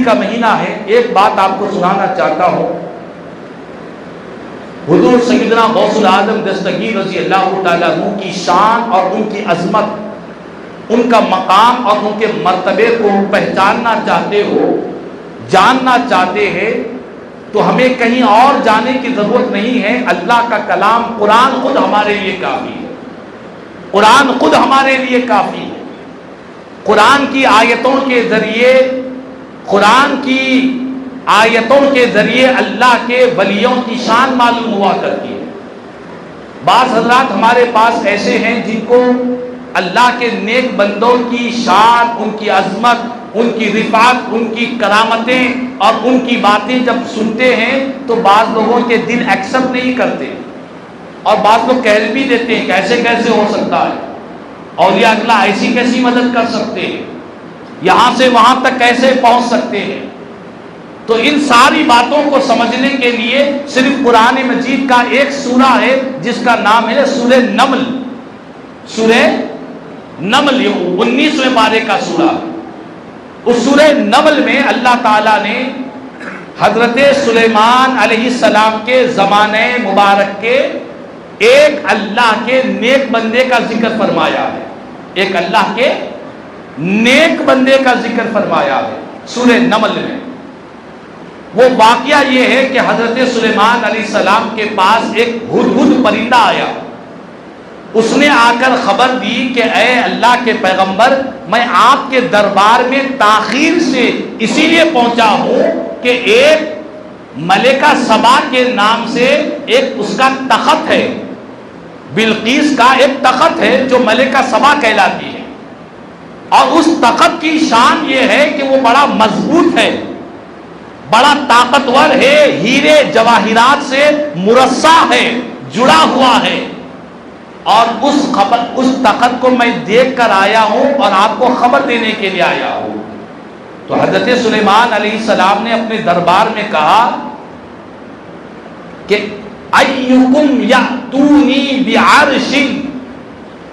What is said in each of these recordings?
کا مہینہ ہے. ایک بات آپ کو سنانا چاہتا ہوں. حضور سیدنا غوث العالم دستگیر رضی اللہ تعالیٰ عنہ کی شان اور ان کی عظمت، ان کا مقام اور ان کے مرتبے کو پہچاننا چاہتے ہو، جاننا چاہتے ہیں، تو ہمیں کہیں اور جانے کی ضرورت نہیں ہے. اللہ کا کلام قرآن خود ہمارے لیے کافی ہے. قرآن خود ہمارے لیے کافی ہے. قرآن کی آیتوں کے ذریعے، قرآن کی آیتوں کے ذریعے اللہ کے ولیوں کی شان معلوم ہوا کرتی ہے. بعض حضرات ہمارے پاس ایسے ہیں جن کو اللہ کے نیک بندوں کی شان، ان کی عظمت، ان کی رفعت، ان کی کرامتیں اور ان کی باتیں جب سنتے ہیں تو بعض لوگوں کے دل ایکسپٹ نہیں کرتے، اور بعض لوگ کہہ بھی دیتے ہیں کہ ایسے کیسے ہو سکتا ہے، اولیاء اللہ ایسی کیسی مدد کر سکتے ہیں، یہاں سے وہاں تک کیسے پہنچ سکتے ہیں. تو ان ساری باتوں کو سمجھنے کے لیے صرف قرآن مجید کا ایک سورہ ہے جس کا نام ہے سورہ نمل. سورہ نمل 19ویں پارے کا سورہ. اس سورہ نمل میں اللہ تعالیٰ نے حضرت سلیمان علیہ السلام کے زمانے مبارک کے ایک اللہ کے نیک بندے کا ذکر فرمایا ہے. ایک اللہ کے نیک بندے کا ذکر فرمایا ہے سورہ نمل میں. وہ واقعہ یہ ہے کہ حضرت سلیمان علیہ السلام کے پاس ایک ہدہد پرندہ آیا. اس نے آ کر خبر دی کہ اے اللہ کے پیغمبر، میں آپ کے دربار میں تاخیر سے اسی لیے پہنچا ہوں کہ ایک ملکہ سبا کے نام سے ایک اس کا تخت ہے، بلقیس کا ایک تخت ہے جو ملکہ سبا کہلاتی ہے، اور اس تخت کی شان یہ ہے کہ وہ بڑا مضبوط ہے، بڑا طاقتور ہے، ہیرے جواہرات سے مرصع ہے، جڑا ہوا ہے. اور اس تخت کو میں دیکھ کر آیا ہوں اور آپ کو خبر دینے کے لیے آیا ہوں. تو حضرت سلیمان علیہ السلام نے اپنے دربار میں کہا کہ ایکم یاتونی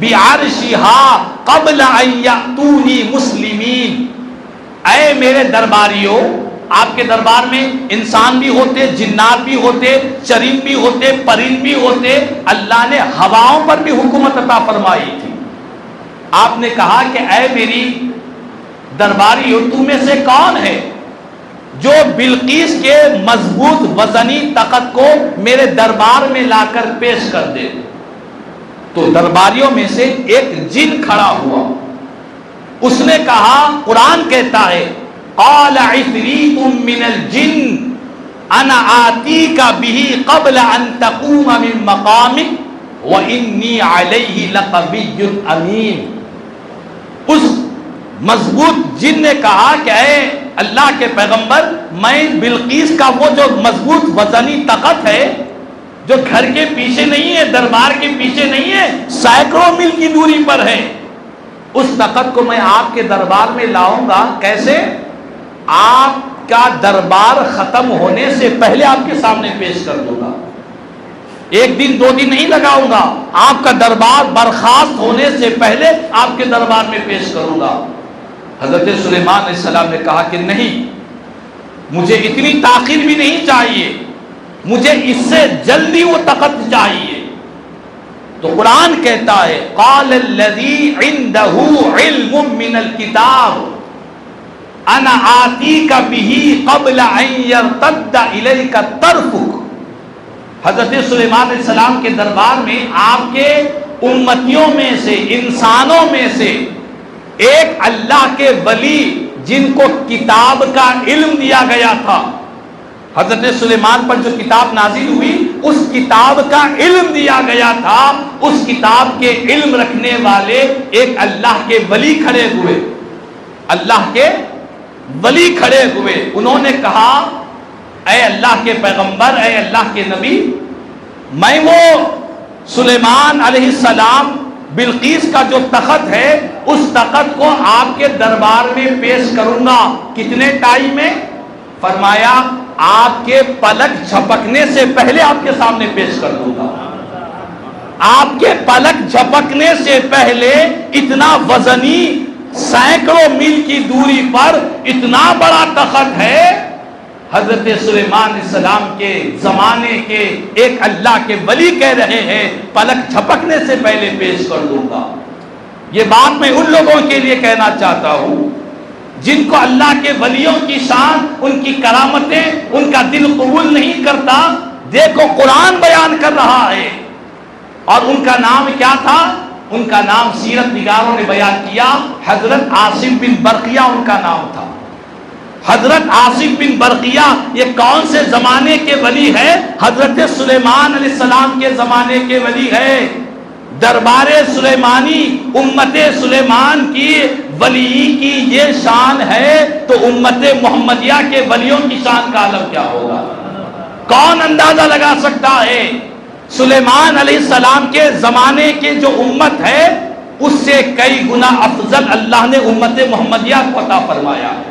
بعرشھا قبل ان یاتونی مسلمین. اے میرے درباریوں، آپ کے دربار میں انسان بھی ہوتے، جنات بھی ہوتے، چرند بھی ہوتے، پرند بھی ہوتے. اللہ نے ہواؤں پر بھی حکومت عطا فرمائی تھی. آپ نے کہا کہ اے میری درباریوں، تم میں سے کون ہے جو بلقیس کے مضبوط وزنی تخت کو میرے دربار میں لا کر پیش کر دے. تو درباریوں میں سے ایک جن کھڑا ہوا. اس نے کہا، قرآن کہتا ہے قال عفریت من الجن انا آتیک بہ قبل ان تقوم من مقامک وانی علیہ لقوی امین. اس مضبوط جن نے کہا کہ اے اللہ کے پیغمبر، میں بلقیس کا وہ جو مضبوط وزنی تخت ہے جو گھر کے پیچھے نہیں ہے، دربار کے پیچھے نہیں ہے، سینکڑوں میل کی دوری پر ہے، اس تخت کو میں آپ کے دربار میں لاؤں گا. کیسے؟ آپ کا دربار ختم ہونے سے پہلے آپ کے سامنے پیش کر دوں گا. ایک دن دو دن نہیں لگاؤں گا، آپ کا دربار برخاست ہونے سے پہلے آپ کے دربار میں پیش کروں گا. حضرت سلیمان علیہ السلام نے کہا کہ نہیں، مجھے اتنی تاخیر بھی نہیں چاہیے، مجھے اس سے جلدی وہ تخت چاہیے. تو قرآن کہتا ہے قال الذی عندہ علم من الکتاب انا آتیک بہ قبل ان یرتد الیک طرفک. حضرت سلیمان علیہ السلام کے دربار میں آپ کے امتیوں میں سے، انسانوں میں سے ایک اللہ کے ولی جن کو کتاب کا علم دیا گیا تھا، حضرت سلیمان پر جو کتاب نازل ہوئی اس کتاب کا علم دیا گیا تھا، اس کتاب کے علم رکھنے والے ایک اللہ کے ولی کھڑے ہوئے. اللہ کے ولی کھڑے ہوئے. انہوں نے کہا اے اللہ کے پیغمبر، اے اللہ کے نبی، میں وہ سلیمان علیہ السلام بلقیس کا جو تخت ہے اس تخت کو آپ کے دربار میں پیش کروں گا. کتنے ٹائم میں؟ فرمایا آپ کے پلک جھپکنے سے پہلے آپ کے سامنے پیش کر دوں گا. آپ کے پلک جھپکنے سے پہلے اتنا وزنی سینکڑوں میل کی دوری پر اتنا بڑا تخت ہے، حضرت سلیمان علیہ السلام کے زمانے کے ایک اللہ کے ولی کہہ رہے ہیں پلک جھپکنے سے پہلے پیش کر دوں گا۔ یہ بات میں ان لوگوں کے لیے کہنا چاہتا ہوں جن کو اللہ کے ولیوں کی شان، ان کی کرامتیں، ان کا دل قبول نہیں کرتا۔ دیکھو قرآن بیان کر رہا ہے، اور ان کا نام کیا تھا؟ ان کا نام سیرت نگاروں نے بیان کیا، حضرت عاصم بن برقیہ ان کا نام تھا۔ حضرت عاصم بن برقیہ یہ کون سے زمانے کے ولی ہے؟ حضرت سلیمان علیہ السلام کے زمانے کے ولی ہے۔ دربار سلیمانی، امت سلیمان کی ولی کی یہ شان ہے، تو امت محمدیہ کے ولیوں کی شان کا عالم کیا ہوگا؟ کون اندازہ لگا سکتا ہے؟ سلیمان علیہ السلام کے زمانے کے جو امت ہے اس سے کئی گنا افضل اللہ نے امت محمدیہ کو عطا فرمایا ہے۔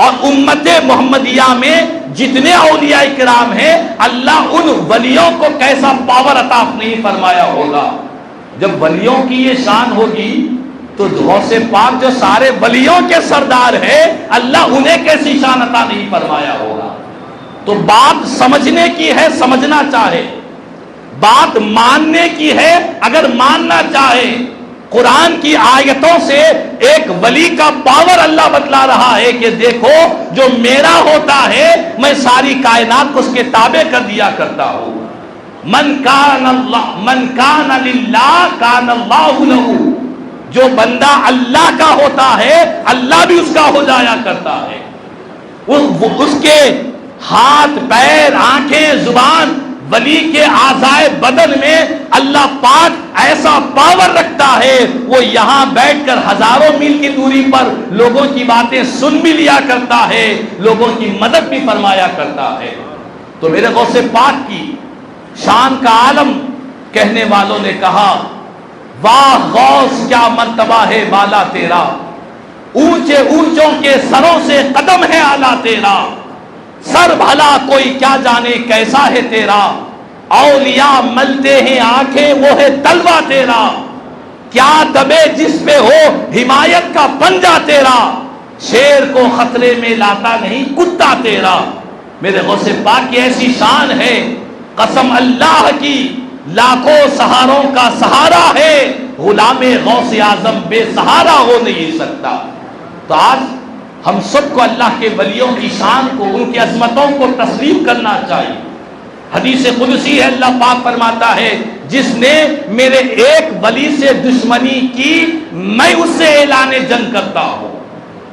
اور امت محمدیہ میں جتنے اولیاء کرام ہیں، اللہ ان ولیوں کو کیسا پاور عطا نہیں فرمایا ہوگا۔ جب ولیوں کی یہ شان ہوگی تو غوث پاک جو سارے ولیوں کے سردار ہے، اللہ انہیں کیسی شان عطا نہیں فرمایا ہوگا۔ تو بات سمجھنے کی ہے، سمجھنا چاہے، بات ماننے کی ہے، اگر ماننا چاہے۔ قرآن کی آیتوں سے ایک ولی کا پاور اللہ بتلا رہا ہے کہ دیکھو جو میرا ہوتا ہے میں ساری کائنات کو اس کے تابع کر دیا کرتا ہوں۔ من کان للہ کان اللہ لہ، جو بندہ اللہ کا ہوتا ہے اللہ بھی اس کا ہو جایا کرتا ہے۔ اس کے ہاتھ، پیر، آنکھیں، زبان، ولی کے اعضائے بدن میں اللہ پاک ایسا پاور رکھتا ہے، وہ یہاں بیٹھ کر ہزاروں میل کی دوری پر لوگوں کی باتیں سن بھی لیا کرتا ہے، لوگوں کی مدد بھی فرمایا کرتا ہے۔ تو میرے غوث پاک کی شان کا عالم کہنے والوں نے کہا، واہ غوث کیا مرتبہ ہے بالا تیرا، اونچے اونچوں کے سروں سے قدم ہے اعلیٰ تیرا، سر بھلا کوئی کیا جانے کیسا ہے تیرا، اولیاء ملتے ہیں آنکھیں وہ ہے تلوہ تیرا، کیا دبے جس پہ ہو حمایت کا پنجہ تیرا، شیر کو خطرے میں لاتا نہیں کتا تیرا۔ میرے غوث پاک کی ایسی شان ہے، قسم اللہ کی لاکھوں سہاروں کا سہارا ہے، غلام غوث اعظم بے سہارا ہو نہیں سکتا۔ تو آج ہم سب کو اللہ کے ولیوں کی شان کو، ان کی عظمتوں کو تسلیم کرنا چاہیے۔ حدیث قدسی ہے، اللہ پاک فرماتا ہے جس نے میرے ایک ولی سے دشمنی کی میں اس سے اعلان جنگ کرتا ہوں۔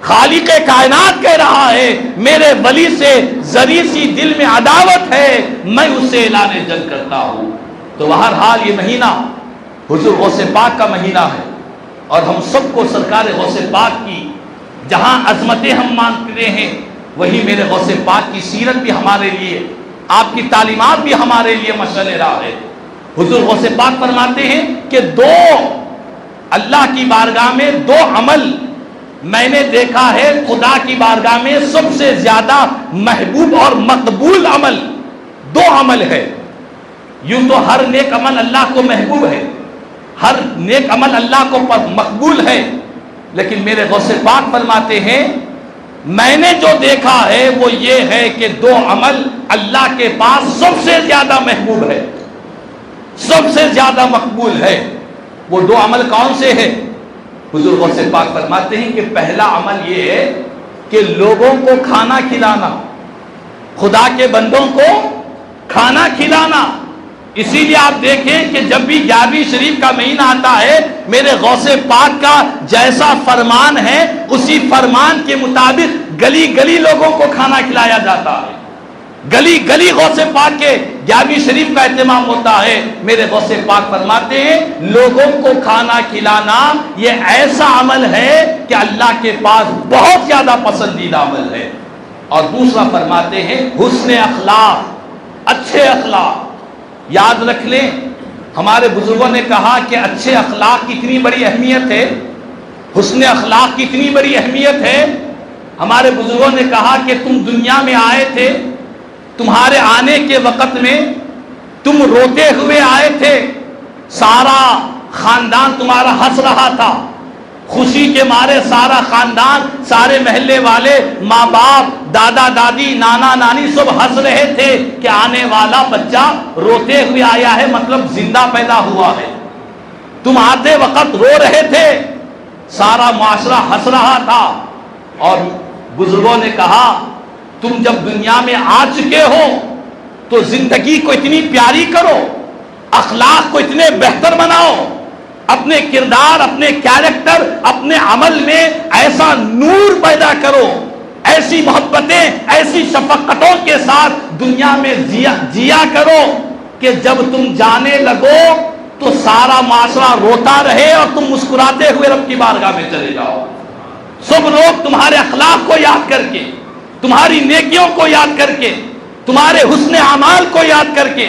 خالق کائنات کہہ رہا ہے میرے ولی سے ذری سی دل میں عداوت ہے، میں اس سے اعلان جنگ کرتا ہوں۔ تو بہرحال یہ مہینہ حضور غوث پاک کا مہینہ ہے، اور ہم سب کو سرکار غوث پاک کی جہاں عظمتیں ہم مانتے ہیں، وہی میرے غوث پاک کی سیرت بھی ہمارے لیے، آپ کی تعلیمات بھی ہمارے لیے مشعل راہ ہے۔ حضور غوث پاک فرماتے ہیں کہ دو اللہ کی بارگاہ میں دو عمل میں نے دیکھا ہے خدا کی بارگاہ میں سب سے زیادہ محبوب اور مقبول عمل، دو عمل ہے۔ یوں تو ہر نیک عمل اللہ کو محبوب ہے، ہر نیک عمل اللہ کو مقبول ہے، لیکن میرے غوث پاک فرماتے ہیں میں نے جو دیکھا ہے وہ یہ ہے کہ دو عمل اللہ کے پاس سب سے زیادہ محبوب ہے، سب سے زیادہ مقبول ہے۔ وہ دو عمل کون سے ہیں؟ حضور غوث پاک فرماتے ہیں کہ پہلا عمل یہ ہے کہ لوگوں کو کھانا کھلانا، خدا کے بندوں کو کھانا کھلانا۔ اسی لیے آپ دیکھیں کہ جب بھی 11ویں شریف کا مہینہ آتا ہے، میرے غوث پاک کا جیسا فرمان ہے اسی فرمان کے مطابق گلی گلی لوگوں کو کھانا کھلایا جاتا ہے، گلی گلی غوث پاک کے 11ویں شریف کا اہتمام ہوتا ہے۔ میرے غوث پاک فرماتے ہیں لوگوں کو کھانا کھلانا یہ ایسا عمل ہے کہ اللہ کے پاس بہت زیادہ پسندیدہ عمل ہے۔ اور دوسرا فرماتے ہیں حسن اخلاق، اچھے اخلاق۔ یاد رکھ لیں ہمارے بزرگوں نے کہا کہ اچھے اخلاق کی اتنی بڑی اہمیت ہے، حسن اخلاق کی اتنی بڑی اہمیت ہے۔ ہمارے بزرگوں نے کہا کہ تم دنیا میں آئے تھے، تمہارے آنے کے وقت میں تم روتے ہوئے آئے تھے، سارا خاندان تمہارا ہنس رہا تھا، خوشی کے مارے سارا خاندان، سارے محلے والے، ماں باپ، دادا دادی، نانا نانی سب ہنس رہے تھے کہ آنے والا بچہ روتے ہوئے آیا ہے، مطلب زندہ پیدا ہوا ہے۔ تم آتے وقت رو رہے تھے، سارا معاشرہ ہنس رہا تھا، اور بزرگوں نے کہا تم جب دنیا میں آ چکے ہو تو زندگی کو اتنی پیاری کرو، اخلاق کو اتنے بہتر بناؤ، اپنے کردار، اپنے کیریکٹر، اپنے عمل میں ایسا نور پیدا کرو، ایسی محبتیں، ایسی شفقتوں کے ساتھ دنیا میں جیا کرو کہ جب تم جانے لگو تو سارا معاشرہ روتا رہے اور تم مسکراتے ہوئے رب کی بارگاہ میں چلے جاؤ۔ سب لوگ تمہارے اخلاق کو یاد کر کے، تمہاری نیکیوں کو یاد کر کے، تمہارے حسن اعمال کو یاد کر کے،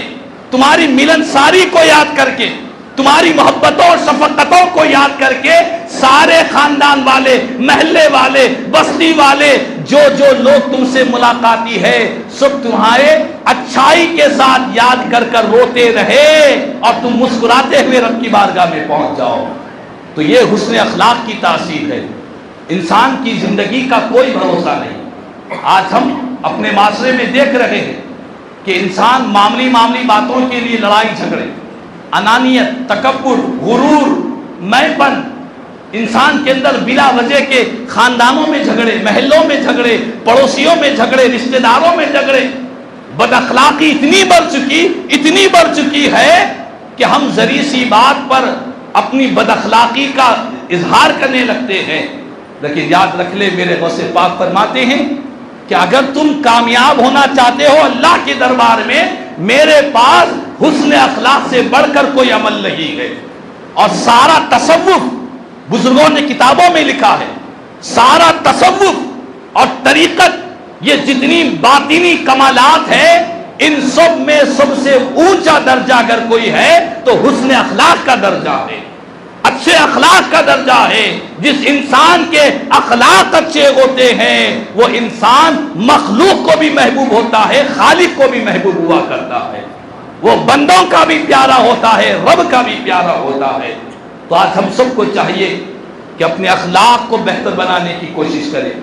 تمہاری ملنساری کو یاد کر کے، تمہاری محبتوں اور شفقتوں کو یاد کر کے سارے خاندان والے، محلے والے، بستی والے، جو لوگ تم سے ملاقاتی ہے، سب تمہارے اچھائی کے ساتھ یاد کر کر روتے رہے اور تم مسکراتے ہوئے رب کی بارگاہ میں پہنچ جاؤ۔ تو یہ حسن اخلاق کی تاثیر ہے۔ انسان کی زندگی کا کوئی بھروسہ نہیں۔ آج ہم اپنے معاشرے میں دیکھ رہے ہیں کہ انسان معمولی باتوں کے لیے لڑائی جھگڑے، انانیت، تکبر، غرور، میں پن، انسان کے اندر بلا وجہ کے خاندانوں میں جھگڑے، محلوں میں جھگڑے، پڑوسیوں میں جھگڑے، رشتہ داروں میں جھگڑے، بد اخلاقی اتنی بڑھ چکی ہے کہ ہم ذری سی بات پر اپنی بد اخلاقی کا اظہار کرنے لگتے ہیں۔ لیکن یاد رکھ لے، میرے غوث پاک فرماتے ہیں کہ اگر تم کامیاب ہونا چاہتے ہو اللہ کے دربار میں، میرے پاس حسن اخلاق سے بڑھ کر کوئی عمل نہیں ہے۔ اور سارا تصوف، بزرگوں نے کتابوں میں لکھا ہے، سارا تصوف اور طریقت، یہ جتنی باطنی کمالات ہیں، ان سب میں سب سے اونچا درجہ اگر کوئی ہے تو حسن اخلاق کا درجہ ہے، اچھے اخلاق کا درجہ ہے۔ جس انسان کے اخلاق اچھے ہوتے ہیں وہ انسان مخلوق کو بھی محبوب ہوتا ہے، خالق کو بھی محبوب ہوا کرتا ہے، وہ بندوں کا بھی پیارا ہوتا ہے، رب کا بھی پیارا ہوتا ہے۔ تو آج ہم سب کو چاہیے کہ اپنے اخلاق کو بہتر بنانے کی کوشش کریں۔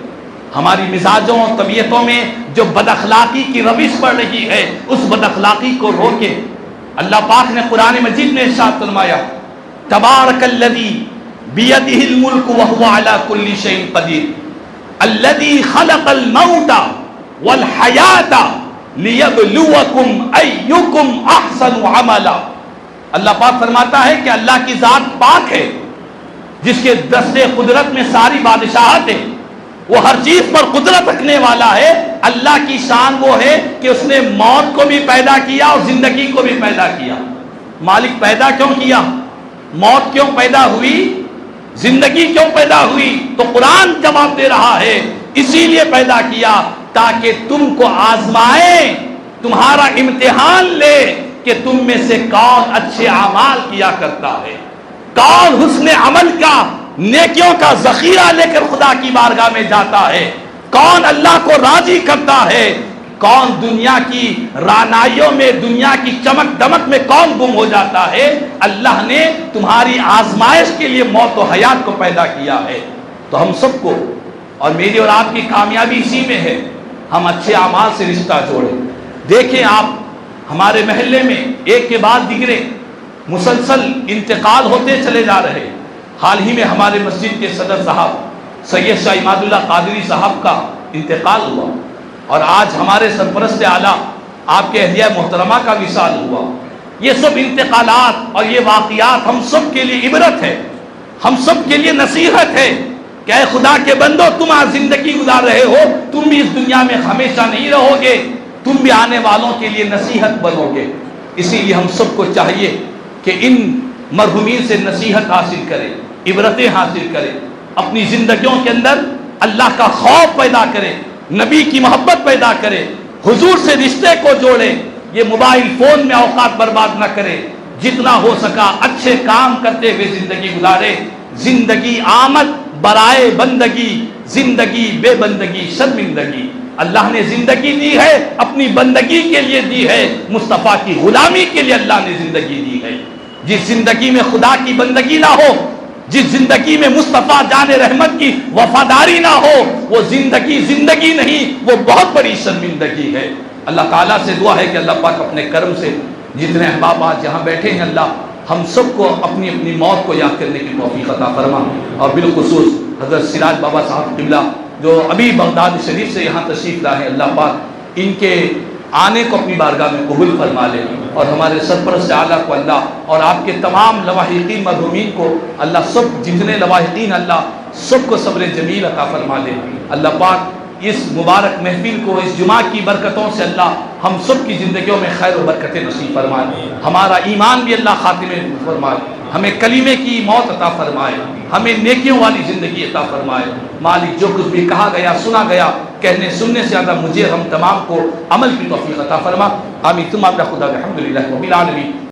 ہماری مزاجوں اور طبیعتوں میں جو بد اخلاقی کی روش پڑ رہی ہے، اس بد اخلاقی کو روکیں۔ اللہ پاک نے قرآن مجید میں ارشاد فرمایا، تبارک الذی بیدہ الملک وہو علی کل شیء قدیر الذی خلق الموت والحیاۃ لیبلوکم ایکم احسن عملا۔ اللہ پاک فرماتا ہے کہ اللہ کی ذات پاک ہے، جس کے دست قدرت میں ساری بادشاہت ہے، وہ ہر چیز پر قدرت رکھنے والا ہے۔ اللہ کی شان وہ ہے کہ اس نے موت کو بھی پیدا کیا اور زندگی کو بھی پیدا کیا۔ مالک پیدا کیوں کیا؟ موت کیوں پیدا ہوئی؟ زندگی کیوں پیدا ہوئی؟ تو قرآن جواب دے رہا ہے، اسی لیے پیدا کیا تاکہ تم کو آزمائے، تمہارا امتحان لے کہ تم میں سے کون اچھے اعمال کیا کرتا ہے، کون حسن عمل کا، نیکیوں کا ذخیرہ لے کر خدا کی بارگاہ میں جاتا ہے، کون اللہ کو راضی کرتا ہے، کون دنیا کی رعنائیوں میں، دنیا کی چمک دمک میں کون گم ہو جاتا ہے۔ اللہ نے تمہاری آزمائش کے لیے موت و حیات کو پیدا کیا ہے۔ تو ہم سب کو، اور میری اور آپ کی کامیابی اسی میں ہے، ہم اچھے اعمال سے رشتہ جوڑیں۔ دیکھیں آپ، ہمارے محلے میں ایک کے بعد دیگرے مسلسل انتقال ہوتے چلے جا رہے۔ حال ہی میں ہمارے مسجد کے صدر صاحب سید شاہ عماد اللہ قادری صاحب کا انتقال ہوا، اور آج ہمارے سرپرست اعلیٰ آپ کے اہلیہ محترمہ کا وصال ہوا۔ یہ سب انتقالات اور یہ واقعات ہم سب کے لیے عبرت ہے، ہم سب کے لیے نصیحت ہے کہ اے خدا کے بندو، تم آج زندگی گزار رہے ہو، تم بھی اس دنیا میں ہمیشہ نہیں رہو گے، تم بھی آنے والوں کے لیے نصیحت بنو گے۔ اسی لیے ہم سب کو چاہیے کہ ان مرحومین سے نصیحت حاصل کریں، عبرتیں حاصل کریں، اپنی زندگیوں کے اندر اللہ کا خوف پیدا کریں، نبی کی محبت پیدا کریں، حضور سے رشتے کو جوڑیں، یہ موبائل فون میں اوقات برباد نہ کریں، جتنا ہو سکا اچھے کام کرتے ہوئے زندگی گزارے۔ زندگی آمد برائے بندگی، زندگی بے بندگی شرمندگی۔ اللہ نے زندگی دی ہے، اپنی بندگی کے لیے دی ہے، مصطفیٰ کی غلامی کے لیے اللہ نے زندگی دی ہے۔ جس زندگی میں خدا کی بندگی نہ ہو، جس زندگی میں مصطفیٰ جان رحمت کی وفاداری نہ ہو وہ زندگی زندگی نہیں، وہ بہت بڑی شرمندگی ہے۔ اللہ تعالیٰ سے دعا ہے کہ اللہ پاک اپنے کرم سے جتنے احباب آج یہاں بیٹھے ہیں اللہ ہم سب کو اپنی اپنی موت کو یاد کرنے کی توفیق عطا فرما، اور بالخصوص حضرت سراج بابا صاحب قبلہ جو ابھی بغداد شریف سے یہاں تشریف لائے ہیں، اللہ پاک ان کے آنے کو اپنی بارگاہ میں قبول فرما لے، اور ہمارے سرپرست اعلیٰ کو اللہ اور آپ کے تمام لواحقین مرحومین کو اللہ سب جتنے لواحقین اللہ سب کو صبر جمیل عطا فرما دے۔ اللہ پاک اس مبارک محفل کو اس جمعہ کی برکتوں سے اللہ ہم سب کی زندگیوں میں خیر و برکتیں نصیب فرمائے، ہمارا ایمان بھی اللہ خاتمے فرمائے، ہمیں کلمے کی موت عطا فرمائے، ہمیں نیکیوں والی زندگی عطا فرمائے۔ مالک جو کچھ بھی کہا گیا سنا گیا کہنے سننے سے زیادہ مجھے ہم تمام کو عمل کی توفیق عطا فرما، آمین ثم آمین۔ خدا الحمدللہ رب العالمین۔